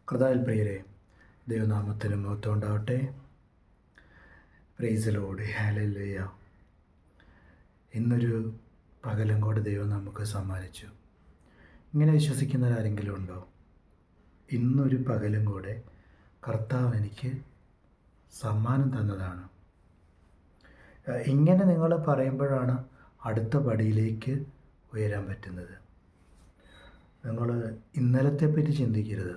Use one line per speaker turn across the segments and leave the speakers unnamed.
കർത്താവിൽ പ്രിയരെ, ദൈവനാമത്തിന് മഹത്വം ഉണ്ടാവട്ടെ. Price the Lord, hallelujah. ഇന്നൊരു പകലും കൂടെ ദൈവം നമുക്ക് സമ്മാനിച്ചു. ഇങ്ങനെ വിശ്വസിക്കുന്നവരാരെങ്കിലും ഉണ്ടോ? ഇന്നൊരു പകലും കൂടെ കർത്താവ് എനിക്ക് സമ്മാനം തന്നതാണ്. ഇങ്ങനെ നിങ്ങൾ പറയുമ്പോഴാണ് അടുത്ത പടിയിലേക്ക് ഉയരാൻ പറ്റുന്നത്. നിങ്ങൾ ഇന്നലത്തെ പറ്റി ചിന്തിക്കരുത്.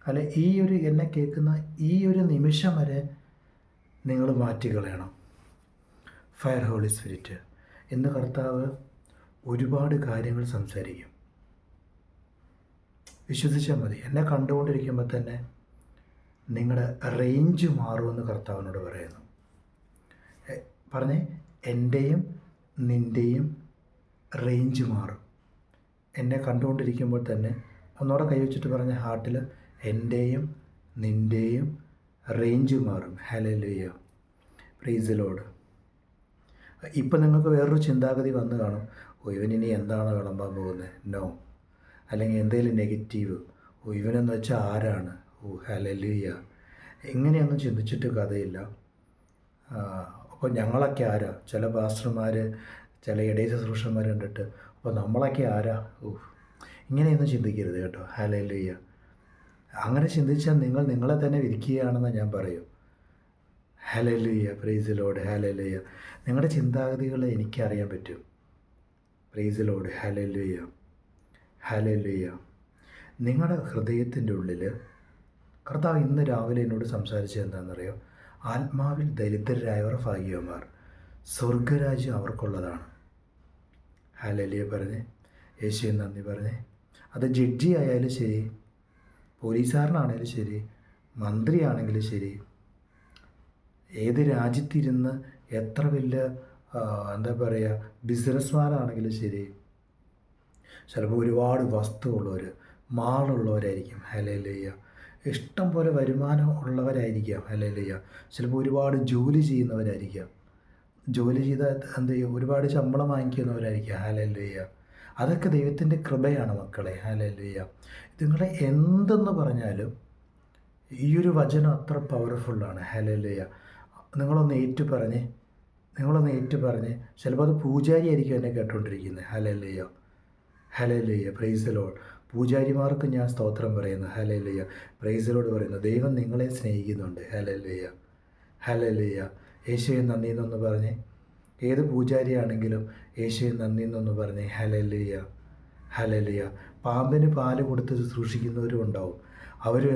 അല്ല, എന്നെ കേൾക്കുന്ന ഈ ഒരു നിമിഷം വരെ നിങ്ങൾ മാറ്റിക്കളയണം. Fire holy spirit. ഇന്ന് കർത്താവ് ഒരുപാട് കാര്യങ്ങൾ സംസാരിക്കും. വിശ്വസിച്ചാൽ മതി. എന്നെ കണ്ടുകൊണ്ടിരിക്കുമ്പോൾ തന്നെ നിങ്ങളുടെ റേഞ്ച് മാറുമെന്ന് കർത്താവിനോട് പറയുന്നു. പറഞ്ഞേ, എൻ്റെയും നിൻ്റെയും റേഞ്ച് മാറും. എന്നെ കണ്ടുകൊണ്ടിരിക്കുമ്പോൾ തന്നെ ഒന്നുകൂടെ കൈവച്ചിട്ട് പറഞ്ഞ ഹാർട്ടിൽ, എൻ്റെയും നിൻ്റെയും റേഞ്ച് മാറും. Hallelujah, praise the Lord. ഇപ്പം നിങ്ങൾക്ക് വേറൊരു ചിന്താഗതി വന്ന് കാണും, ഇവനിനി എന്താണ് വിളമ്പാൻ പോകുന്നത്, നോ. അല്ലെങ്കിൽ എന്തെങ്കിലും നെഗറ്റീവ്, ഇവനെന്ന് വെച്ചാൽ ആരാണ്, ഹല്ലേലൂയ. ഇങ്ങനെയൊന്നും ചിന്തിച്ചിട്ട് കഥയില്ല. അപ്പോൾ ഞങ്ങളൊക്കെ ആരാ? ചില പാസ്റ്റർമാർ, ചില ഇടയ ശുശ്രൂഷന്മാർ കണ്ടിട്ട് അപ്പോൾ നമ്മളൊക്കെ ആരാ, ഇങ്ങനെയൊന്നും ചിന്തിക്കരുത് കേട്ടോ. ഹല്ലേലൂയ. അങ്ങനെ ചിന്തിച്ചാൽ നിങ്ങൾ നിങ്ങളെ തന്നെ വിധിക്കുകയാണെന്ന് ഞാൻ പറയും. Hallelujah, praise the Lord, hallelujah. നിങ്ങളുടെ ചിന്താഗതികളെ എനിക്കറിയാൻ പറ്റും. Price the Lord, hallelujah, hallelujah. നിങ്ങളുടെ ഹൃദയത്തിൻ്റെ ഉള്ളിൽ കർത്താവ് ഇന്ന് രാവിലെ എന്നോട് സംസാരിച്ചത് എന്താണെന്നറിയോ? ആത്മാവിൽ ദരിദ്രരായവർ ഭാഗ്യവാന്മാർ, സ്വർഗരാജ്യം അവർക്കുള്ളതാണ്. ഹല്ലേലൂയ പറഞ്ഞേ, യേശുവേ നന്ദി പറഞ്ഞേ. അത് ജഡ്ജി ആയാലും ശരി, പോലീസുകാരനാണെങ്കിലും ശരി, മന്ത്രിയാണെങ്കിലും ശരി, ഏത് രാജ്യത്തിരുന്ന് എത്ര വലിയ ബിസിനസ്മാനാണെങ്കിലും ശരി, ചിലപ്പോൾ ഒരുപാട് വസ്തുവുള്ളവർ, മാളുള്ളവരായിരിക്കും. ഹല്ലേലൂയ. ഇഷ്ടം പോലെ വരുമാനം ഉള്ളവരായിരിക്കാം. ഹല്ലേലൂയ. ചിലപ്പോൾ ഒരുപാട് ജോലി ചെയ്യുന്നവരായിരിക്കാം. ജോലി ചെയ്താൽ ഒരുപാട് ശമ്പളം വാങ്ങിക്കുന്നവരായിരിക്കാം. ഹല്ലേലൂയ. അതൊക്കെ ദൈവത്തിൻ്റെ കൃപയാണ് മക്കളെ. ഹല്ലേലൂയ. നിങ്ങളെ എന്തെന്ന് പറഞ്ഞാലും ഈ ഒരു വചനം അത്ര പവർഫുള്ളാണ്. ഹല്ലേലൂയ. നിങ്ങളൊന്ന് ഏറ്റു പറഞ്ഞ് ചിലപ്പോൾ അത് പൂജാരിയായിരിക്കും എന്നെ കേട്ടുകൊണ്ടിരിക്കുന്നത്. Hallelujah, hallelujah, praise the Lord. പൂജാരിമാർക്ക് ഞാൻ സ്തോത്രം പറയുന്നു. ഹല്ലേലൂയ, പ്രൈസ് ദി ലോർഡ് പറയുന്നു. ദൈവം നിങ്ങളെ സ്നേഹിക്കുന്നുണ്ട്. Hallelujah, hallelujah. യേശുവേ നന്ദി എന്നൊന്ന് പറഞ്ഞേ. ഏത് പൂജാരിയാണെങ്കിലും യേശുവേ നന്ദി എന്നൊന്ന് പറഞ്ഞേ. Hallelujah, hallelujah. പാമ്പിന് പാല് കൊടുത്ത് ശുശ്രൂഷിക്കുന്നവരും ഉണ്ടാവും. അവരും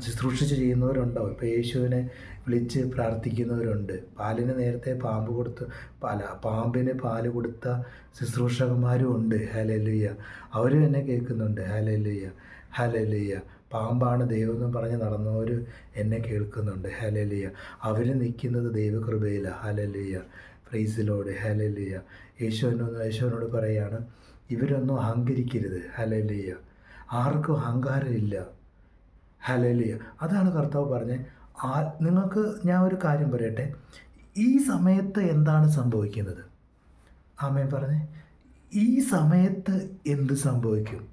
ശുശ്രൂഷിച്ച് ചെയ്യുന്നവരുണ്ടാവും. ഇപ്പോൾ യേശുവിനെ വിളിച്ച് പ്രാർത്ഥിക്കുന്നവരുണ്ട്. നേരത്തെ പാമ്പിന് പാല് കൊടുത്ത ശുശ്രൂഷകന്മാരും ഉണ്ട്. ഹല്ലേലൂയ. അവരും എന്നെ കേൾക്കുന്നുണ്ട്. Hallelujah, hallelujah. പാമ്പാണ് ദൈവമെന്ന് പറഞ്ഞ് നടന്നവർ എന്നെ കേൾക്കുന്നുണ്ട്. ഹല്ലേലൂയ. അവർ നിൽക്കുന്നത് ദൈവകൃപയിലാണ്. Hallelujah, praise the Lord, hallelujah. യേശുവിനോട് പറയുകയാണ്, ഇവരൊന്നും അഹങ്കരിക്കരുത്. ഹല്ലേലൂയ. ആർക്കും അഹങ്കാരമില്ല. ഹല്ലേലൂയ. അതാണ് കർത്താവ് പറഞ്ഞത്. നിങ്ങൾക്ക് ഞാൻ ഒരു കാര്യം പറയട്ടെ, ഈ സമയത്ത് എന്താണ് സംഭവിക്കുന്നത്? ആമേൻ പറഞ്ഞേ. ഈ സമയത്ത് എന്ത് സംഭവിക്കും?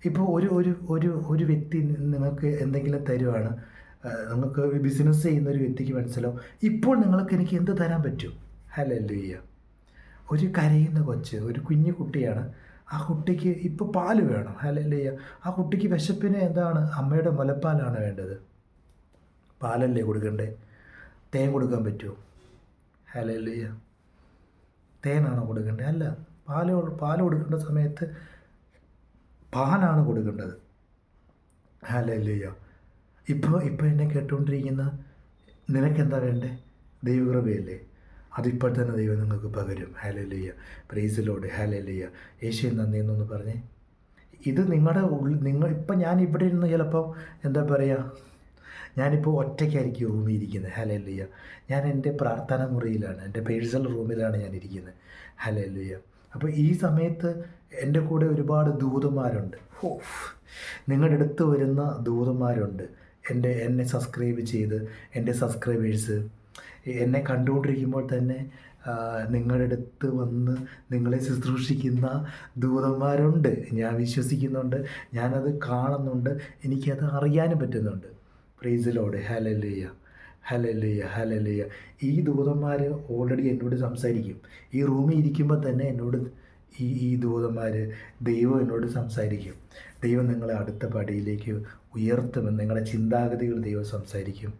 ഇപ്പോൾ ഒരു വ്യക്തി നിങ്ങൾക്ക് എന്തെങ്കിലും തരുവാണ്, നിങ്ങൾക്ക് ബിസിനസ് ചെയ്യുന്ന ഒരു വ്യക്തിക്ക് മനസ്സിലാവും, ഇപ്പോൾ എനിക്ക് എന്ത് തരാൻ പറ്റും. ഹല്ലേലൂയ. ഒരു കരയുന്ന കൊച്ച്, ഒരു കുഞ്ഞു കുട്ടിയാണ്. ആ കുട്ടിക്ക് ഇപ്പോൾ പാല് വേണം. ഹല്ലേലൂയ. ആ കുട്ടിക്ക് വിശപ്പിന് എന്താണ്? അമ്മയുടെ മുലപ്പാലാണ് വേണ്ടത്. പാലല്ലേ കൊടുക്കണ്ടേ? തേൻ കൊടുക്കാൻ പറ്റുമോ? ഹല്ലേലൂയ. തേനാണോ കൊടുക്കേണ്ടത്? അല്ല. പാല് കൊടുക്കേണ്ട സമയത്ത് പാലാണ് കൊടുക്കേണ്ടത്. ഹല്ലേലൂയ. ഇപ്പോൾ എന്നെ കേട്ടുകൊണ്ടിരിക്കുന്ന നിനക്കെന്താ വേണ്ടേ? ദൈവകൃപയല്ലേ? അതിപ്പോൾ തന്നെ ദൈവം നിങ്ങൾക്ക് പകരും. Hallelujah, praise the Lord, hallelujah. യേശുവേ നന്ദി എന്നൊന്ന് പറഞ്ഞേ. ഇത് ഇപ്പം ഞാൻ ഇവിടെ ഇരുന്ന് ചിലപ്പോൾ ഞാനിപ്പോൾ ഒറ്റയ്ക്കായിരിക്കും റൂമിൽ ഇരിക്കുന്നത്. ഹല്ലേലൂയ. ഞാൻ എൻ്റെ പ്രാർത്ഥന മുറിയിലാണ്, എൻ്റെ പേഴ്സണൽ റൂമിലാണ് ഞാൻ ഇരിക്കുന്നത്. ഹല്ലേലൂയ. അപ്പോൾ ഈ സമയത്ത് എൻ്റെ കൂടെ ഒരുപാട് ദൂതന്മാരുണ്ട്. നിങ്ങളുടെ അടുത്ത് വരുന്ന ദൂതന്മാരുണ്ട്. എന്നെ സബ്സ്ക്രൈബ് ചെയ്ത് എൻ്റെ സബ്സ്ക്രൈബേഴ്സ് എന്നെ കണ്ടുകൊണ്ടിരിക്കുമ്പോൾ തന്നെ നിങ്ങളുടെ അടുത്ത് വന്ന് നിങ്ങളെ ശുശ്രൂഷിക്കുന്ന ദൂതന്മാരുണ്ട്. ഞാൻ വിശ്വസിക്കുന്നുണ്ട്, ഞാനത് കാണുന്നുണ്ട്, എനിക്കത് അറിയാനും പറ്റുന്നുണ്ട്. Price the Lord. Hallelujah, hallelujah, hallelujah. ഈ ദൂതന്മാർ ഓൾറെഡി എന്നോട് സംസാരിക്കും. ഈ റൂമിൽ ഇരിക്കുമ്പോൾ തന്നെ എന്നോട് ഈ ദൂതന്മാർ, ദൈവം എന്നോട് സംസാരിക്കും. ദൈവം നിങ്ങളെ അടുത്ത പടിയിലേക്ക് ഉയർത്തുമെന്ന്, നിങ്ങളുടെ ചിന്താഗതികൾ ദൈവം സംസാരിക്കും.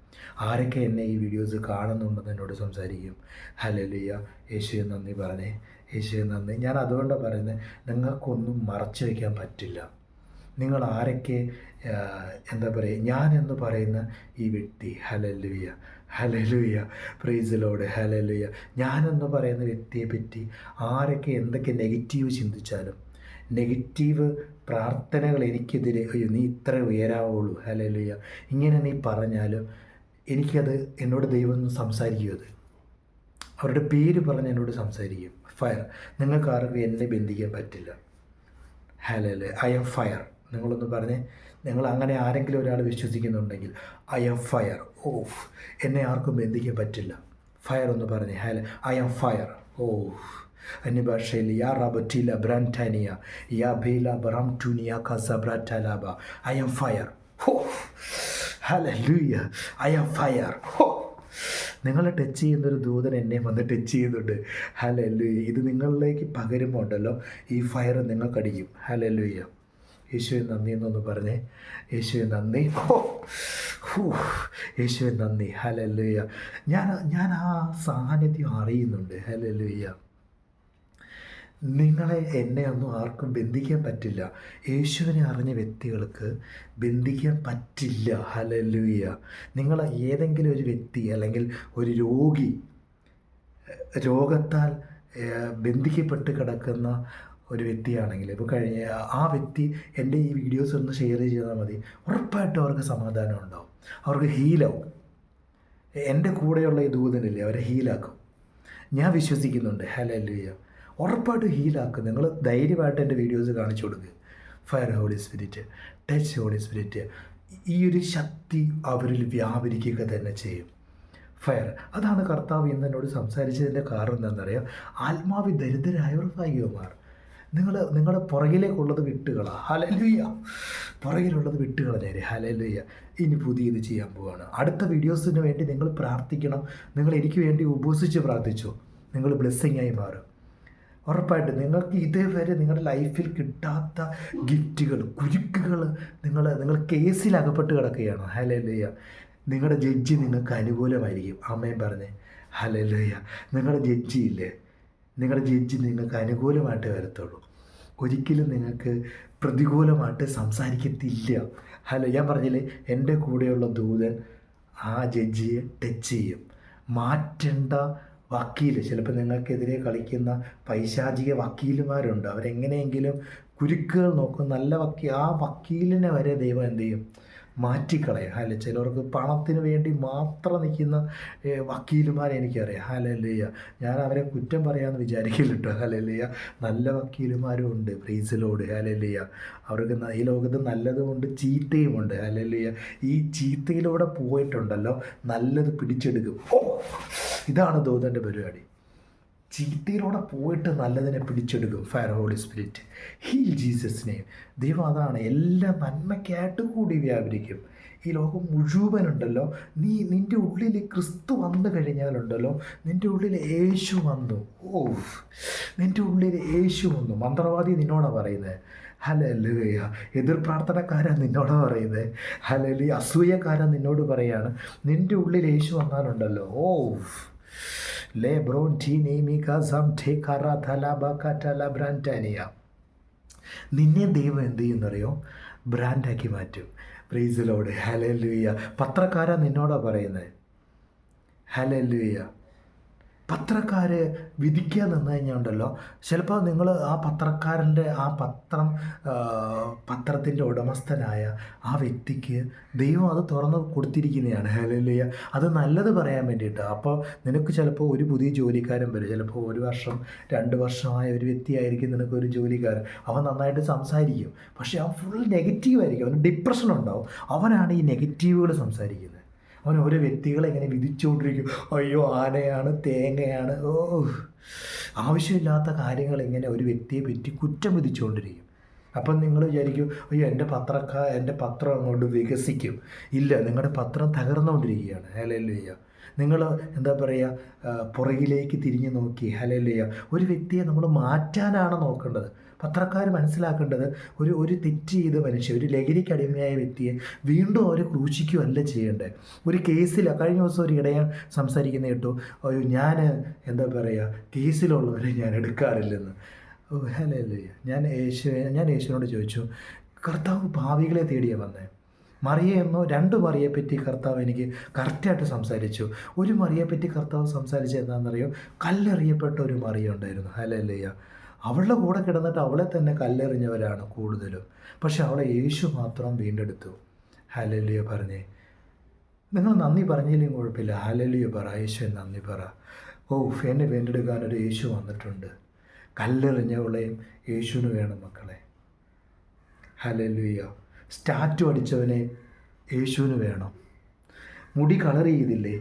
ആരൊക്കെ എന്നെ ഈ വീഡിയോസ് കാണുന്നുണ്ടെന്ന് എന്നോട് സംസാരിക്കും. ഹല്ലേലൂയ. യേശുവേ നന്ദി പറഞ്ഞേ, യേശുവേ നന്ദി. ഞാൻ അതുകൊണ്ടാണ് പറയുന്നത്, നിങ്ങൾക്കൊന്നും മറച്ചു വയ്ക്കാൻ പറ്റില്ല. നിങ്ങൾ ആരൊക്കെ എന്താ പറയുക, ഞാൻ എന്ന് പറയുന്ന ഈ വ്യക്തി, hallelujah, hallelujah, praise the Lord, hallelujah. ഞാനെന്ന് പറയുന്ന വ്യക്തിയെ പറ്റി ആരൊക്കെ എന്തൊക്കെ നെഗറ്റീവ് ചിന്തിച്ചാലും, നെഗറ്റീവ് പ്രാർത്ഥനകൾ എനിക്കെതിരെ, അയ്യോ നീ ഇത്ര ഉയരാവുള്ളൂ, ഹല്ലേലൂയ, ഇങ്ങനെ നീ പറഞ്ഞാലും എനിക്കത്, എന്നോട് ദൈവം സംസാരിക്കും. അത് അവരുടെ പേര് പറഞ്ഞ് എന്നോട് സംസാരിക്കും. ഫയർ. നിങ്ങൾക്ക് ആർക്കും എന്നെ ബന്ധിക്കാൻ പറ്റില്ല. ഹല്ലേലൂയ. I am fire. നിങ്ങളൊന്ന് പറഞ്ഞേ, നിങ്ങൾ അങ്ങനെ ആരെങ്കിലും ഒരാൾ വിശ്വസിക്കുന്നുണ്ടെങ്കിൽ ഐ ആം ഫയർ. ഓഫ്, എന്നെ ആർക്കും ബന്ധിക്കാൻ പറ്റില്ല. ഫയർ ഒന്ന് പറഞ്ഞേ. I am fire. ഓഫ്, അന്യഭാഷയിൽ യാ റബറ്റില ബ്രാൻറ്റാനിയ യാ ബേല ബ്രാംറ്റുനിയ കസബ്രാറ്റലാബ. I am fire. ഹോ, ഹല്ലേലൂയ, ഐ ആം ഫയർ. ഹോ, നിങ്ങളെ ടച്ച് ചെയ്യുന്നൊരു ദൂതൻ എന്നെ വന്ന് ടച്ച് ചെയ്യുന്നുണ്ട്. ഹല്ലേലൂയ. ഇത് നിങ്ങളിലേക്ക് പകരുമ്പോൾ ഉണ്ടല്ലോ, ഈ ഫയർ നിങ്ങൾക്കടിക്കും. ഹല്ലേലൂയ. യേശുവെ നന്ദി എന്നൊന്ന് പറഞ്ഞേ. യേശുവെ നന്ദി. യേശുവെ നന്ദി. ഹല്ലേലൂയ. ഞാൻ ആ സാന്നിധ്യം അറിയുന്നുണ്ട്. ഹല്ലേലൂയ. നിങ്ങളെ എന്നെ ഒന്നും ആർക്കും ബന്ധിക്കാൻ പറ്റില്ല. യേശുവിനെ അറിഞ്ഞ വ്യക്തികൾക്ക് ബന്ധിക്കാൻ പറ്റില്ല. ഹല്ലേലൂയ. നിങ്ങൾ ഏതെങ്കിലും ഒരു വ്യക്തി അല്ലെങ്കിൽ ഒരു രോഗത്താൽ ബന്ധിക്കപ്പെട്ട് കിടക്കുന്ന ഒരു വ്യക്തിയാണെങ്കിൽ, ഇപ്പോൾ കഴിഞ്ഞ ആ വ്യക്തി എൻ്റെ ഈ വീഡിയോസ് ഒന്ന് ഷെയർ ചെയ്താൽ മതി, ഉറപ്പായിട്ടും അവർക്ക് സമാധാനം ഉണ്ടാവും, അവർക്ക് ഹീലാവും. എൻ്റെ കൂടെയുള്ള ഈ ദൂതനില്ലേ, അവരെ ഹീലാക്കും. ഞാൻ വിശ്വസിക്കുന്നുണ്ട്. ഹല്ലേലൂയ. ഉറപ്പായിട്ടും ഹീലാക്കും. നിങ്ങൾ ധൈര്യമായിട്ട് എൻ്റെ വീഡിയോസ് കാണിച്ചു കൊടുക്കുക. Fire holy spirit, touch holy spirit. ഈ ഒരു ശക്തി അവരിൽ വ്യാപരിക്കുക തന്നെ ചെയ്യും. ഫയർ. അതാണ് കർത്താവ് ഇന്ന് എന്നോട് സംസാരിച്ചതിൻ്റെ കാരണം എന്താണെന്നറിയാം. ആത്മാവി ദരിദ്രരായവർ ഭാഗ്യവന്മാർ. നിങ്ങളുടെ പുറകിലേക്കുള്ളത് വിട്ടുകളാണ്. ഹല്ലേലൂയ. പുറകിലുള്ളത് വിട്ടുകളഞ്ഞേരെ. ഹല്ലേലൂയ. ഇനി പുതിയത് ചെയ്യാൻ പോവുകയാണ്. അടുത്ത വീഡിയോസിന് വേണ്ടി നിങ്ങൾ പ്രാർത്ഥിക്കണം. നിങ്ങൾ എനിക്ക് വേണ്ടി ഉപവസിച്ച് പ്രാർത്ഥിച്ചു, നിങ്ങൾ ബ്ലെസ്സിങ്ങായി മാറും. ഉറപ്പായിട്ട് നിങ്ങൾക്ക് ഇതേവരെ നിങ്ങളുടെ ലൈഫിൽ കിട്ടാത്ത ഗിഫ്റ്റുകൾ, കുരുക്കുകൾ, നിങ്ങൾ കേസിൽ അകപ്പെട്ട് കിടക്കുകയാണ്. ഹല്ലേലൂയ. നിങ്ങളുടെ ജഡ്ജി നിങ്ങൾക്ക് അനുകൂലമായിരിക്കും. ആമേൻ പറഞ്ഞേ. ഹല്ലേലൂയ. നിങ്ങളുടെ ജഡ്ജിയില്ലേ, നിങ്ങളുടെ ജഡ്ജി നിങ്ങൾക്ക് അനുകൂലമായിട്ട് വരത്തുള്ളൂ. ഒരിക്കലും നിങ്ങൾക്ക് പ്രതികൂലമായിട്ട് സംസാരിക്കത്തില്ല. ഞാൻ പറഞ്ഞില്ലേ, എൻ്റെ കൂടെയുള്ള ദൂതൻ ആ ജഡ്ജിയെ ടച്ച് ചെയ്യും. മാറ്റേണ്ട വക്കീൽ, ചിലപ്പോൾ നിങ്ങൾക്കെതിരെ കളിക്കുന്ന പൈശാചിക വക്കീലുമാരുണ്ട്. അവരെങ്ങനെയെങ്കിലും കുരുക്കുകൾ നോക്കും. നല്ല ആ വക്കീലിനെ വരെ ദൈവം എന്ത് ചെയ്യും, മാറ്റിക്കളയും. ചിലർക്ക് പണത്തിന് വേണ്ടി മാത്രം നിൽക്കുന്ന വക്കീലുമാരെ എനിക്കറിയാം. ഹല്ലേലൂയ. ഞാൻ അവരെ കുറ്റം പറയാമെന്ന് വിചാരിക്കില്ല കേട്ടോ. ഹല്ലേലൂയ. നല്ല വക്കീലുമാരും ഉണ്ട്. Price the Lord. ഹല്ലേലൂയ. അവർക്ക് ഈ ലോകത്ത് നല്ലതുമുണ്ട്, ചീത്തയുമുണ്ട്. ഹല്ലേലൂയ. ഈ ചീത്തയിലൂടെ പോയിട്ടുണ്ടല്ലോ, നല്ലത് പിടിച്ചെടുക്കും. ഇതാണ് ദൂതൻ്റെ പരിപാടി. ചീത്തയിലൂടെ പോയിട്ട് നല്ലതിനെ പിടിച്ചെടുക്കും. Fire holy Spirit, heal Jesus name. ദൈവം അതാണ്, എല്ലാ നന്മയ്ക്കായിട്ട് കൂടി വ്യാപരിക്കും. ഈ ലോകം മുഴുവനുണ്ടല്ലോ, നിൻ്റെ ഉള്ളിൽ ക്രിസ്തു വന്നു കഴിഞ്ഞാലുണ്ടല്ലോ, നിൻ്റെ ഉള്ളിൽ യേശു വന്നു. നിൻ്റെ ഉള്ളിൽ യേശു വന്നു. മന്ത്രവാദി നിന്നോടാണ് പറയുന്നത്. ഹല്ലേലൂയ. എതിർ പ്രാർത്ഥനക്കാരാണ് നിന്നോടാണ് പറയുന്നത്. ഹല്ലേലൂയ. അസൂയക്കാരൻ നിന്നോട് പറയാണ്, നിൻ്റെ ഉള്ളിൽ യേശു വന്നാലുണ്ടല്ലോ, നിന്നെ ദൈവം എന്ത് ചെയ്യുന്നറിയോ, ബ്രാൻഡാക്കി മാറ്റും. Price the Lord. ഹല്ലേലൂയ. പത്രക്കാരാ നിന്നോടാ പറയുന്നത്. ഹല്ലേലൂയ. പത്രക്കാർ വിധിക്കാൻ നിന്ന് കഴിഞ്ഞാൽ ഉണ്ടല്ലോ, ചിലപ്പോൾ നിങ്ങൾ ആ പത്രക്കാരൻ്റെ പത്രത്തിൻ്റെ ഉടമസ്ഥനായ ആ വ്യക്തിക്ക് ദൈവം അത് തുറന്ന് കൊടുത്തിരിക്കുന്നതാണ്. ഹല്ലേലൂയ. അത് നല്ലത് പറയാൻ വേണ്ടിയിട്ട്. അപ്പോൾ നിനക്ക് ചിലപ്പോൾ ഒരു പുതിയ ജോലിക്കാരൻ വരും. ചിലപ്പോൾ 1 വർഷം 2 വർഷമായ ഒരു വ്യക്തിയായിരിക്കും നിനക്കൊരു ജോലിക്കാരൻ. അവൻ നന്നായിട്ട് സംസാരിക്കും, പക്ഷേ അവൻ ഫുൾ നെഗറ്റീവായിരിക്കും. അവന് ഡിപ്രഷൻ ഉണ്ടാവും. അവനാണ് ഈ നെഗറ്റീവുകൾ സംസാരിക്കുന്നത്. അവൻ ഓരോ വ്യക്തികളെ ഇങ്ങനെ വിധിച്ചുകൊണ്ടിരിക്കും. അയ്യോ ആനയാണ്, തേങ്ങയാണ്, ആവശ്യമില്ലാത്ത കാര്യങ്ങൾ ഇങ്ങനെ ഒരു വ്യക്തിയെ പറ്റി കുറ്റം വിധിച്ചുകൊണ്ടിരിക്കും. അപ്പം നിങ്ങൾ വിചാരിക്കും അയ്യോ എൻ്റെ പത്രം അങ്ങോട്ട് വികസിക്കും. ഇല്ല, നിങ്ങളുടെ പത്രം തകർന്നുകൊണ്ടിരിക്കുകയാണ്. ഹല്ലേലൂയ. നിങ്ങൾ എന്താ പറയുക, പുറകിലേക്ക് തിരിഞ്ഞു നോക്കി. ഹല്ലേലൂയ. ഒരു വ്യക്തിയെ നമ്മൾ മാറ്റാനാണ് നോക്കേണ്ടത്. പത്രക്കാർ മനസ്സിലാക്കേണ്ടത് ഒരു തെറ്റ് ചെയ്ത മനുഷ്യൻ, ഒരു ലഹരിക്ക് അടിമയായ വ്യക്തിയെ വീണ്ടും അവർ ക്രൂശിക്കുകയല്ല ചെയ്യേണ്ടത്. ഒരു കേസിൽ കഴിഞ്ഞ ദിവസം ഒരു ഇടയാൻ സംസാരിക്കുന്ന കേട്ടു, അയ്യോ ഞാൻ എന്താ പറയുക, കേസിലുള്ളവരെ ഞാൻ എടുക്കാറില്ലെന്ന്. ഹല്ലേലൂയ. ഞാൻ യേശുവിനോട് ചോദിച്ചു, കർത്താവ് പാപികളെ തേടിയാണ് വന്നത്. മറിയെന്നോ 2 മറിയെപ്പറ്റി കർത്താവ് എനിക്ക് കറക്റ്റായിട്ട് സംസാരിച്ചു. ഒരു മറിയെപ്പറ്റി കർത്താവ് സംസാരിച്ചത് എന്താണെന്നറിയോ? കല്ലെറിയപ്പെട്ട ഒരു മറിയ ഉണ്ടായിരുന്നു. ഹല്ലേലൂയ. അവളുടെ കൂടെ കിടന്നിട്ട് അവളെ തന്നെ കല്ലെറിഞ്ഞവരാണ് കൂടുതലും. പക്ഷെ അവളെ യേശു മാത്രം വീണ്ടെടുത്തു. ഹല്ലേലൂയ പറഞ്ഞേ. നിങ്ങൾ നന്ദി പറഞ്ഞില്ലെങ്കിൽ കുഴപ്പമില്ല. ഹല്ലേലൂയ പറ, യേശുവിന് നന്ദി പറ. എന്നെ വീണ്ടെടുക്കാനൊരു യേശു വന്നിട്ടുണ്ട്. കല്ലെറിഞ്ഞവളെയും യേശുവിന് വേണം മക്കളെ. ഹല്ലേലൂയ. സ്റ്റാറ്റു അടിച്ചവനെ യേശുവിന് വേണം. മുടി കളർ ചെയ്തില്ലേ,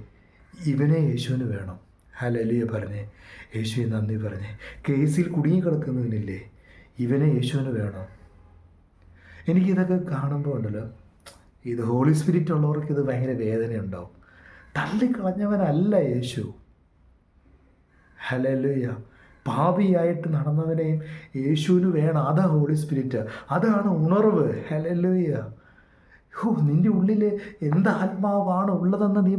ഇവനെ യേശുവിന് വേണം. ഹല്ലേലൂയ പറഞ്ഞേ. യേശുവിന് നന്ദി പറഞ്ഞേ. കേസിൽ കുടുങ്ങിക്കിടക്കുന്നവനില്ലേ, ഇവനെ യേശുവിന് വേണം. എനിക്കിതൊക്കെ കാണുമ്പോൾ ഉണ്ടല്ലോ, ഇത് ഹോളി സ്പിരിറ്റ് ഉള്ളവർക്ക് ഇത് ഭയങ്കര വേദനയുണ്ടാവും. തള്ളിക്കളഞ്ഞവനല്ല യേശു. ഹല്ലേലൂയ. പാപിയായിട്ട് നടന്നവനെയും യേശുവിന് വേണം. അതാ ഹോളി സ്പിരിറ്റ്, അതാണ് ഉണർവ്. ഹല്ലേലൂയ. നിൻ്റെ ഉള്ളിൽ എന്ത് ആത്മാവാണ് ഉള്ളതെന്ന് നീ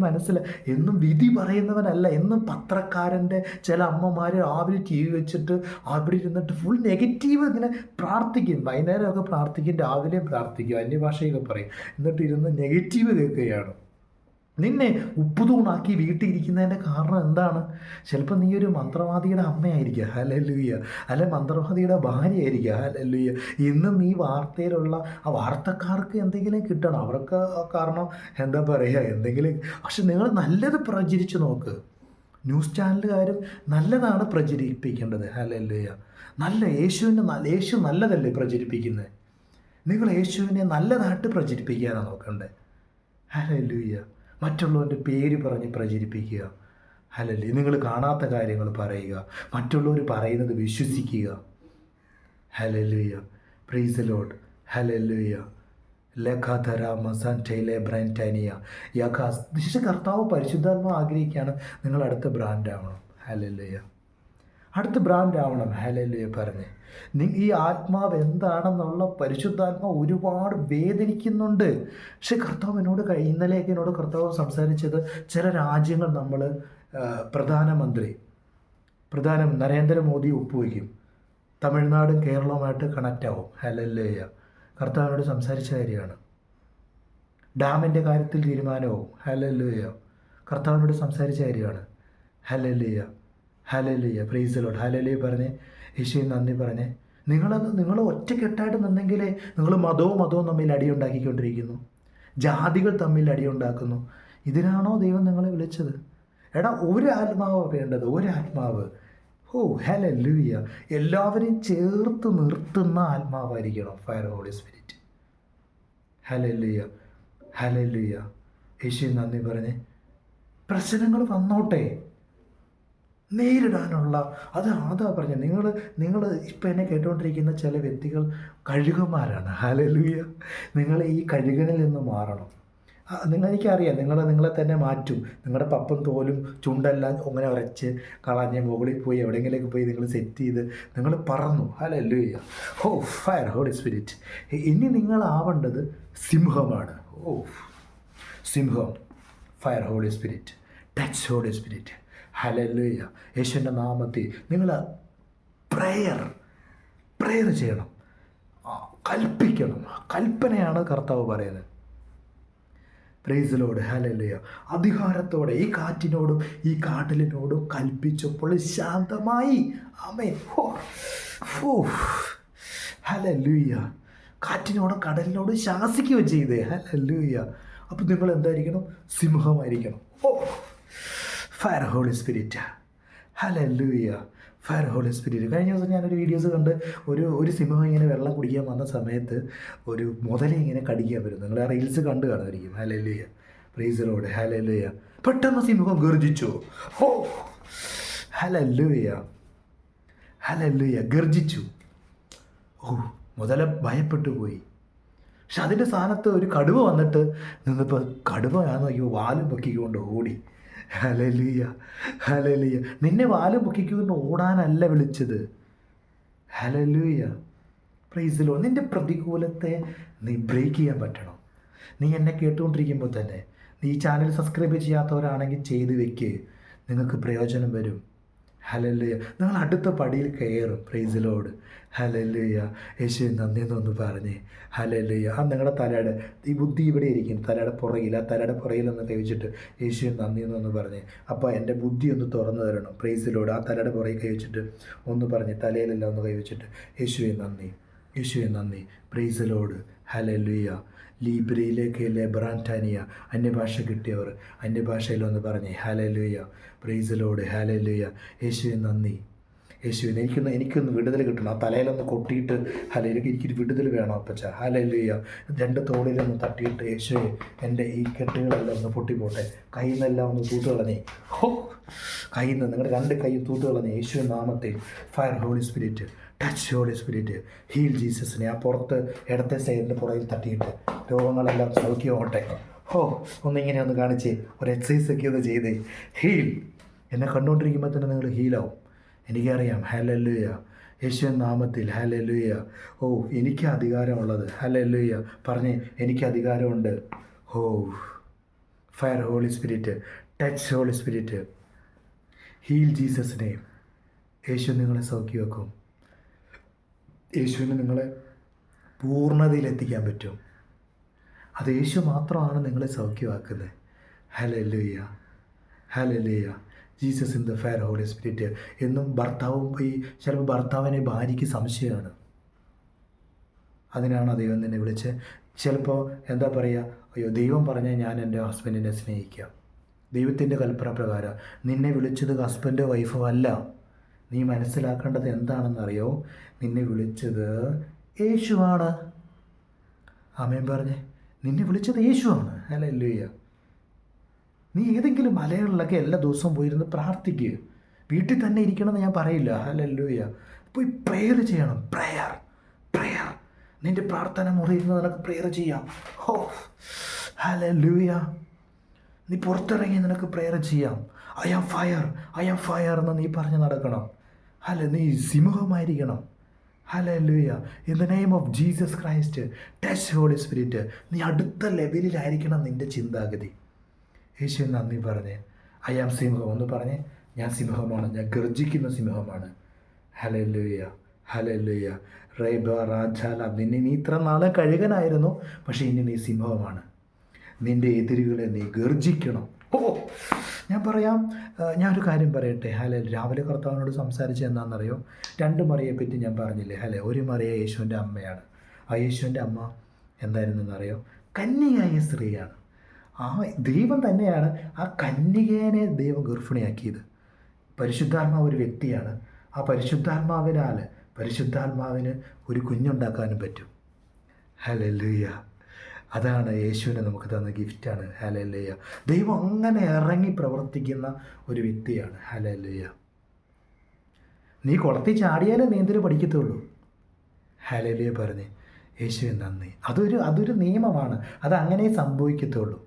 എന്നും വിധി പറയുന്നവനല്ല. എന്നും പത്രക്കാരൻ്റെ ചില അമ്മമാർ രാവിലെ ടി വി വെച്ചിട്ട് അവിടെ ഇരുന്നിട്ട് ഫുൾ നെഗറ്റീവ് ഇങ്ങനെ പ്രാർത്ഥിക്കും. വൈകുന്നേരമൊക്കെ പ്രാർത്ഥിക്കും, രാവിലെയും പ്രാർത്ഥിക്കും, അന്യഭാഷയൊക്കെ പറയും. എന്നിട്ട് ഇരുന്ന് നെഗറ്റീവ് കേൾക്കുകയാണ്. നിന്നെ ഉപ്പുതൂണാക്കി വീട്ടിലിരിക്കുന്നതിൻ്റെ കാരണം എന്താണ്? ചിലപ്പോൾ നീ ഒരു മന്ത്രവാദിയുടെ അമ്മയായിരിക്കുക. ഹല്ലേലൂയ. അല്ലെ മന്ത്രവാദിയുടെ ഭാര്യയായിരിക്കുക. ഹല്ലേലൂയ. ഇന്ന് നീ വാർത്തയിലുള്ള ആ വാർത്തക്കാർക്ക് എന്തെങ്കിലും കിട്ടണം. അവർക്ക് കാരണം എന്താ പറയുക, എന്തെങ്കിലും. പക്ഷെ നിങ്ങൾ നല്ലത് പ്രചരിച്ച് നോക്ക്. ന്യൂസ് ചാനലുകാരും നല്ലതാണ് പ്രചരിപ്പിക്കേണ്ടത്. ഹല്ലേലൂയ. യേശു നല്ലതല്ലേ പ്രചരിപ്പിക്കുന്നത്. നിങ്ങൾ യേശുവിനെ നല്ലതായിട്ട് പ്രചരിപ്പിക്കാനാണ് നോക്കണ്ടേ. ഹല്ലേലൂയ. മറ്റുള്ളവൻ്റെ പേര് പറഞ്ഞ് പ്രചരിപ്പിക്കുക. ഹല്ലേലൂയ. നിങ്ങൾ കാണാത്ത കാര്യങ്ങൾ പറയുക, മറ്റുള്ളവർ പറയുന്നത് വിശ്വസിക്കുക. Hallelujah. Praise the Lord. Hallelujah. കർത്താവ് പരിശുദ്ധാത്മ ആഗ്രഹിക്കുകയാണ് നിങ്ങൾ അടുത്ത ബ്രാൻഡ് ആവണം. ഹല്ലേലൂയ. അടുത്ത ബ്രാൻഡ് ആവണം. ഹല്ലേലൂയ പറഞ്ഞ് ഈ ആത്മാവ് എന്താണെന്നുള്ള പരിശുദ്ധാത്മാവ് ഒരുപാട് വേദനിക്കുന്നുണ്ട്. പക്ഷെ കർത്താവ് ഇന്നലെയൊക്കെ എന്നോട് കർത്താവ് സംസാരിച്ചത്, ചില രാജ്യങ്ങൾ നമ്മൾ പ്രധാനമന്ത്രി നരേന്ദ്രമോദി ഒപ്പുവയ്ക്കും, തമിഴ്നാടും കേരളവുമായിട്ട് കണക്റ്റ് ആവും. ഹല്ലേലൂയ. കർത്താവിനോട് സംസാരിച്ച കാര്യമാണ്. ഡാമിൻ്റെ കാര്യത്തിൽ തീരുമാനവും. ഹല്ലേലൂയ. കർത്താവിനോട് സംസാരിച്ച കാര്യമാണ്. Hallelujah. Hallelujah. Praise the Lord. Hallelujah പറഞ്ഞേ. യേശുവിന് നന്ദി പറഞ്ഞേ. നിങ്ങൾ ഒറ്റക്കെട്ടായിട്ട് നിന്നെങ്കിലേ, നിങ്ങൾ മതവും തമ്മിൽ അടിയുണ്ടാക്കിക്കൊണ്ടിരിക്കുന്നു, ജാതികൾ തമ്മിൽ അടിയുണ്ടാക്കുന്നു. ഇതിനാണോ ദൈവം നിങ്ങളെ വിളിച്ചത്? എടാ, ഒരു ആത്മാവ് വേണ്ടത്, ഒരു ആത്മാവ്. ഹല്ലേലൂയ. എല്ലാവരെയും ചേർത്ത് നിർത്തുന്ന ആത്മാവായിരിക്കണം fire holy spirit. Hallelujah. Hallelujah. യേശുവിന് നന്ദി പറഞ്ഞേ. പ്രശ്നങ്ങൾ വന്നോട്ടെ, നേരിടാനുള്ള അതാ പറഞ്ഞത്. നിങ്ങൾ ഇപ്പം എന്നെ കേട്ടുകൊണ്ടിരിക്കുന്ന ചില വ്യക്തികൾ കഴുകന്മാരാണ്. ഹല്ലേലൂയ. നിങ്ങൾ ഈ കഴുകനിൽ നിന്ന് മാറണം. എനിക്കറിയാം, നിങ്ങളെ തന്നെ മാറ്റും. നിങ്ങളുടെ പപ്പും തോലും ചുണ്ടെല്ലാം അങ്ങനെ ഉരച്ച് കളഞ്ഞ് മുകളിൽ പോയി എവിടെയെങ്കിലേക്ക് പോയി നിങ്ങൾ സെറ്റ് ചെയ്ത് നിങ്ങൾ പറന്നു. ഹല്ലേലൂയ. Fire holy spirit. ഇനി നിങ്ങളാവേണ്ടത് സിംഹമാണ്. സിംഹം. Fire holy spirit. Touch holy spirit. Hallelujah. യേശുവിൻ്റെ നാമത്തിൽ നിങ്ങൾ പ്രേയർ ചെയ്യണം, കൽപ്പിക്കണം. കൽപ്പനയാണ് കർത്താവ് പറയുന്നത്. Praise the Lord. ഹല്ലേലൂയ. അധികാരത്തോടെ ഈ കാറ്റിനോടും ഈ കാട്ടിലിനോടും കൽപ്പിച്ചപ്പോൾ ശാന്തമായി. ആമേൻ. ഹല്ലേലൂയ. കാറ്റിനോടും കടലിനോടും ശാസിക്കുകയും ചെയ്തേ. ഹല്ലേലൂയ. അപ്പോൾ നിങ്ങൾ എന്തായിരിക്കണം? സിംഹമായിരിക്കണം. Fire holy spirit. Hallelujah. Fire holy Spirit. കഴിഞ്ഞ ദിവസം ഞാനൊരു വീഡിയോസ് കണ്ട് ഒരു സിംഹം ഇങ്ങനെ വെള്ളം കുടിക്കാൻ വന്ന സമയത്ത് ഒരു മുതലെ ഇങ്ങനെ കടിക്കാൻ വരും. നിങ്ങൾ ആ റീൽസ് കണ്ടു കാണുമായിരിക്കും. ഹല്ലേലൂയ. പ്രൈസിലോട്. ഹല്ലേലൂയ. പെട്ടെന്ന് സിംഹം ഗർജിച്ചു. ഓ ഹല്ലേലൂയ, ഹല്ലേലൂയ. ഗർജിച്ചു. ഓ, മുതല ഭയപ്പെട്ടു പോയി. പക്ഷെ അതിൻ്റെ സ്ഥാനത്ത് ഒരു കടുവ വന്നിട്ട് നിന്നപ്പോൾ കടുവയാണോ അയ്യോ വാലും പൊക്കിക്കൊണ്ട് ഓടി. Hallelujah, hallelujah. നിന്നെ വാലും പൊക്കിക്കൊണ്ട് ഓടാനല്ല വിളിച്ചത്. Hallelujah, praise the Lord. നിൻ്റെ പ്രതികൂലത്തെ നീ ബ്രേക്ക് ചെയ്യാൻ പറ്റണം. നീ എന്നെ കേട്ടുകൊണ്ടിരിക്കുമ്പോൾ തന്നെ നീ ഈ ചാനൽ സബ്സ്ക്രൈബ് ചെയ്യാത്തവരാണെങ്കിൽ ചെയ്ത് വെക്ക്, നിങ്ങൾക്ക് പ്രയോജനം വരും. ഹല്ലേലൂയ. നിങ്ങൾ അടുത്ത പടിയിൽ കയറും. Price the Lord. ഹല്ലേലൂയ. യേശുവേ നന്ദി എന്നൊന്ന് പറഞ്ഞേ. ഹല്ലേലൂയ. ആ നിങ്ങളുടെ തലയുടെ ഈ ബുദ്ധി ഇവിടെ ഇരിക്കും, തലയുടെ പുറകിൽ. ആ തലയുടെ പുറകിലൊന്ന് കൈവച്ചിട്ട് യേശുവേ നന്ദി എന്നൊന്ന് പറഞ്ഞേ. അപ്പോൾ എൻ്റെ ബുദ്ധി ഒന്ന് തുറന്നു തരണം. Price the Lord. ആ തലയുടെ പുറകിൽ കൈവച്ചിട്ട് ഒന്ന് പറഞ്ഞ് തലയിലെല്ലാം ഒന്ന് കൈവച്ചിട്ട് യേശുവേ നന്ദി, യേശുവേ നന്ദി. Price the Lord. ഹല്ലേലൂയ. ലീബ്രയിലേക്ക് ലെബ്രാൻറ്റാനിയ. അന്യഭാഷ കിട്ടിയവർ അന്യഭാഷയിലൊന്ന് പറഞ്ഞേ. Hallelujah. Praise the Lord. Hallelujah. യേശുവേ നന്ദി. യേശുവിനെ എനിക്കൊന്ന് വിടുതൽ കിട്ടണം. ആ തലയിലൊന്ന് കൊട്ടിയിട്ട് എനിക്കൊരു വിടുതൽ വേണം അപ്പച്ച. ഹല്ലേലൂയ. രണ്ട് തോളിലൊന്ന് തട്ടിയിട്ട് യേശുവേ എൻ്റെ ഈ കെട്ടുകളെല്ലാം ഒന്ന് പൊട്ടിപ്പോട്ടെ, കയ്യിൽ നിന്നെല്ലാം ഒന്ന് തൂത്ത് കളഞ്ഞേ. ഹോ, കയ്യിൽ നിന്ന് നിങ്ങളുടെ രണ്ട് കൈ തൂത്ത് കളഞ്ഞേ യേശുവിൻ നാമത്തിൽ. Fire holy spirit, touch holy Spirit, heal ജീസസിനെ. ആ പുറത്ത് ഇടത്തെ സൈഡിൻ്റെ പുറകിൽ തട്ടിയിട്ട് രോഗങ്ങളെല്ലാം സൗഖ്യമാവട്ടെ. ഹോ, ഒന്നിങ്ങനെ ഒന്ന് കാണിച്ച് ഒരു എക്സസൈസൊക്കെ ഒന്ന് ചെയ്തേ. ഹീൽ. എന്നെ കണ്ടുകൊണ്ടിരിക്കുമ്പോൾ തന്നെ നിങ്ങൾ ഹീലാവും, എനിക്കറിയാം. ഹല്ലേലൂയ. യേശുവിൻ നാമത്തിൽ. ഹല്ലേലൂയ. ഓ, എനിക്ക് അധികാരമുള്ളത്. ഹല്ലേലൂയ. പറഞ്ഞേ, എനിക്ക് അധികാരമുണ്ട്. Oh, fire holy spirit, touch holy Spirit, heal Jesus name. യേശു നിങ്ങളെ സൗഖ്യമാക്കും. യേശുവിന് നിങ്ങളെ പൂർണ്ണതയിലെത്തിക്കാൻ പറ്റും. അത് യേശു മാത്രമാണ് നിങ്ങളെ സൗഖ്യമാക്കുന്നത്. Hallelujah, hallelujah. Jesus in the fire holy Spirit. എന്നും ഭർത്താവും ചിലപ്പോൾ ഭർത്താവിനെ ഭാര്യയ്ക്ക് സംശയമാണ്. അതിനാണ് ദൈവം നിന്നെ വിളിച്ച്. ചിലപ്പോൾ എന്താ പറയുക, അയ്യോ ദൈവം പറഞ്ഞാൽ ഞാൻ എൻ്റെ ഹസ്ബൻഡിനെ സ്നേഹിക്കാം. ദൈവത്തിൻ്റെ കൽപ്പന പ്രകാരം നിന്നെ വിളിച്ചത് ഹസ്ബൻഡോ വൈഫോ അല്ല. നീ മനസ്സിലാക്കേണ്ടത് എന്താണെന്നറിയോ, നിന്നെ വിളിച്ചത് യേശുവാണ്. ആമേൻ പറഞ്ഞേ. നിന്നെ വിളിച്ചത് യേശുവാണ്. ഹല്ലേലൂയ. നീ ഏതെങ്കിലും മലകളിലൊക്കെ എല്ലാ ദിവസവും പോയിരുന്ന് പ്രാർത്ഥിക്കുക. വീട്ടിൽ തന്നെ ഇരിക്കണമെന്ന് ഞാൻ പറയില്ല. ഹല്ലേലൂയ. പോയി പ്രെയർ ചെയ്യണം. Prayer, prayer. നിൻ്റെ പ്രാർത്ഥന മുറിയിൽ നിന്ന് നിനക്ക് പ്രെയർ ചെയ്യാം. ഹോ, ഹല്ലേലൂയ. നീ പുറത്തിറങ്ങി നിനക്ക് പ്രെയർ ചെയ്യാം. I am fire, I am fire എന്ന് നീ പറഞ്ഞ് നടക്കണം. നീ സിംഹമായിരിക്കണം. Hallelujah. In the name of Jesus Christ, touch holy Spirit. നീ അടുത്ത ലെവലിലായിരിക്കണം നിൻ്റെ ചിന്താഗതി. യേശുവിന് നന്ദി പറഞ്ഞേ. ഐ ആം സിംഹം എന്ന് പറഞ്ഞേ. ഞാൻ സിംഹമാണ്, ഞാൻ ഗർജിക്കുന്ന സിംഹമാണ്. Hallelujah, hallelujah. റൈബ രാജാല. നീ ഇത്ര നാളെ കഴുകനായിരുന്നു, പക്ഷേ ഇനി നീ സിംഹമാണ്. നിൻ്റെ എതിരുകളെ നീ ഗർജിക്കണം. ഓ, ഞാൻ പറയാം, ഞാനൊരു കാര്യം പറയട്ടെ. രാവിലെ കർത്താവിനോട് സംസാരിച്ചത് എന്താണെന്നറിയോ? രണ്ട് മറിയെപ്പറ്റി ഞാൻ പറഞ്ഞില്ലേ? ഒരു മറിയ യേശുവിൻ്റെ അമ്മയാണ്. ആ യേശുവിൻ്റെ അമ്മ എന്തായിരുന്നെന്നറിയോ? കന്യകയായ സ്ത്രീയാണ്. ആ ദൈവം തന്നെയാണ് ആ കന്യകേനെ ദൈവം ഗർഭിണിയാക്കിയത്. പരിശുദ്ധാത്മാവ് ഒരു വ്യക്തിയാണ്. ആ പരിശുദ്ധാത്മാവിന് ഒരു കുഞ്ഞുണ്ടാക്കാനും പറ്റും. ഹല്ലേലൂയ. അതാണ് യേശുവിനെ നമുക്ക് തന്ന ഗിഫ്റ്റാണ്. ഹല്ലേലൂയ. ദൈവം അങ്ങനെ ഇറങ്ങി പ്രവർത്തിക്കുന്ന ഒരു വ്യക്തിയാണ്. ഹല്ലേലൂയ. നീ കുളത്തിൽ ചാടിയാലേ നീന്തൽ പഠിക്കത്തുള്ളൂ. ഹല്ലേലൂയ പറഞ്ഞേ. യേശുവേ നന്ദി. അതൊരു നിയമമാണ്. അതങ്ങനെ സംഭവിക്കത്തുള്ളൂ.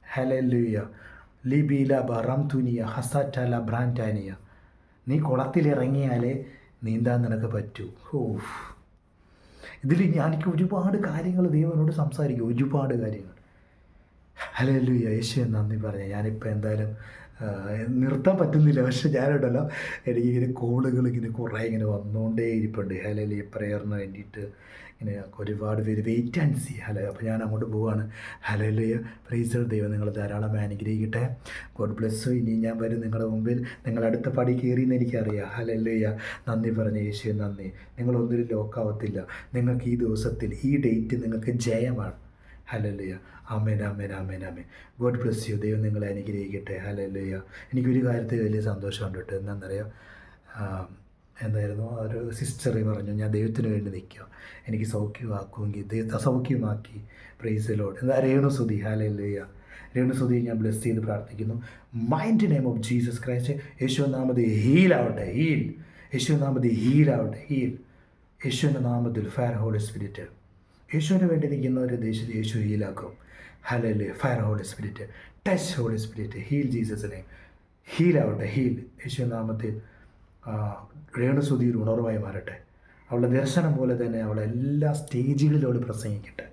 ഹല്ലേലൂയ. ലിബീല ബറം തുനിയ ഹസറ്റല ബ്രാൻറ്റാനിയ. നീ കുളത്തിലിറങ്ങിയാലേ നീന്താൻ നിനക്ക് പറ്റൂ. ഇതിൽ എനിക്ക് ഒരുപാട് കാര്യങ്ങൾ ദൈവനോട് സംസാരിക്കും, ഒരുപാട് കാര്യങ്ങൾ. ഹല്ലേലൂയ. യേശുവേ നന്ദി പറഞ്ഞേ. ഞാനിപ്പോൾ എന്തായാലും നിർത്താൻ പറ്റുന്നില്ല. പക്ഷെ ഞാനുണ്ടല്ലോ, എനിക്കിങ്ങനെ കോളുകൾ കുറേ വന്നുകൊണ്ടേ ഇരിപ്പുണ്ട്. ഹല്ലേലൂയ. പ്രയറിന് വേണ്ടിയിട്ട് ഇങ്ങനെ ഒരുപാട് പേര് വെയിറ്റ് ആൻഡ് സീ. അപ്പോൾ ഞാൻ അങ്ങോട്ട് പോവാണ്. ഹല്ലേലൂയ. പ്രൈസ് ദൈവം നിങ്ങളെ ധാരാളം അനുഗ്രഹിക്കട്ടെ. God bless. ഇനി ഞാൻ വരും നിങ്ങളുടെ മുമ്പിൽ. നിങ്ങൾ അടുത്ത പടി കയറിയെന്ന് എനിക്കറിയാം. ഹല്ലേലൂയ. നന്ദി പറഞ്ഞ യേശുവേ നന്ദി. നിങ്ങളൊന്നിനും ലോക്കാവത്തില്ല. നിങ്ങൾക്ക് ഈ ദിവസത്തിൽ ഈ ഡേറ്റ് നിങ്ങൾക്ക് ജയമാണ്. Hallelujah. Amen, amen, amen, amen. God bless you. ദൈവം നിങ്ങളെ അനുഗ്രഹിക്കട്ടെ. ഹല്ലേലൂയ. എനിക്കൊരു കാര്യത്തിൽ വലിയ സന്തോഷമുണ്ട് കേട്ടോ. എന്താണെന്നറിയോ? എന്തായിരുന്നു, ഒരു സിസ്റ്റർ പറഞ്ഞു, ഞാൻ ദൈവത്തിന് വേണ്ടി നിൽക്കുക, എനിക്ക് സൗഖ്യമാക്കുമെങ്കിൽ സൗഖ്യമാക്കി. Praise the Lord. എന്താ രേണു സുധി. ഹല്ലേലൂയ. രേണുസുതിയെ ഞാൻ ബ്ലെസ് ചെയ്ത് പ്രാർത്ഥിക്കുന്നു. Mind name of Jesus Christ. യേശുവിൻ്റെ നാമത്തിൽ ഹീലാവട്ടെ, ഹീൽ. യേശുവിൻ്റെ നാമത്തിൽ ഹീലാവട്ടെ, ഹീൽ. യേശുവിൻ്റെ നാമത്തിൽ ഫയർ ഹോളി സ്പിരിറ്റ്. യേശുവിന് വേണ്ടി നിൽക്കുന്നവരെ ദേശത്ത് യേശു ഹീലാക്കും. Hallelujah. Fire holy spirit, touch holy Spirit, heal ജീസസിനെ. ഹീലാവട്ടെ, ഹീൽ. യേശുവിൻ്റെ നാമത്തിൽ രേണുസുതി ഒരു ഉണർവായി മാറട്ടെ. അവളുടെ ദർശനം പോലെ തന്നെ അവളെ എല്ലാ സ്റ്റേജുകളിലും അവൾ പ്രസംഗിക്കട്ടെ.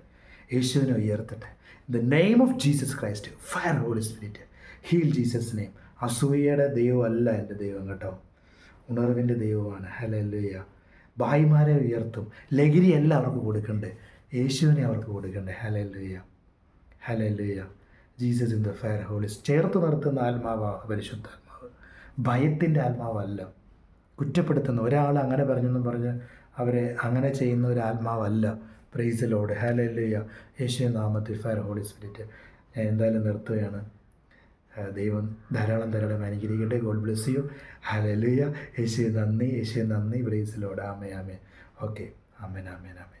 യേശുവിനെ ഉയർത്തട്ടെ. In the name of Jesus Christ, fire holy Spirit, heal Jesus name. അസൂയയുടെ ദൈവമല്ല എൻ്റെ ദൈവം കേട്ടോ, ഉണർവിൻ്റെ ദൈവമാണ്. ഹല്ലേലൂയ. ഭായിമാരെ ഉയർത്തും. ലഹരിയല്ല അവർക്ക് കൊടുക്കണ്ടേ, യേശുവിനെ അവർക്ക് കൊടുക്കണ്ടേ. Hallelujah, hallelujah. Jesus in the fire holy. ചേർത്ത് നിർത്തുന്ന ആത്മാവാണ് പരിശുദ്ധാത്മാവ്, ഭയത്തിൻ്റെ ആത്മാവല്ല. കുറ്റപ്പെടുത്തുന്ന ഒരാൾ അങ്ങനെ പറഞ്ഞെന്നും പറഞ്ഞ് അവരെ അങ്ങനെ ചെയ്യുന്ന ഒരു ആത്മാവല്ല. Praise the Lord. ഹല്ലേലൂയ. യേശുവിൻ നാമത്തിൽ ഫയർ ഹോളി സ്പിരിറ്റ്. ഞാൻ എന്തായാലും നിർത്തുകയാണ്. ദൈവം ധാരാളം അനുഗ്രഹിക്കട്ടെ. God bless U. ഹല്ലേലൂയ. യേശുവേ നന്ദി, യേശുവേ നന്ദി. Price the Lord. Amen, amen. Okay. Amen, amen, amen.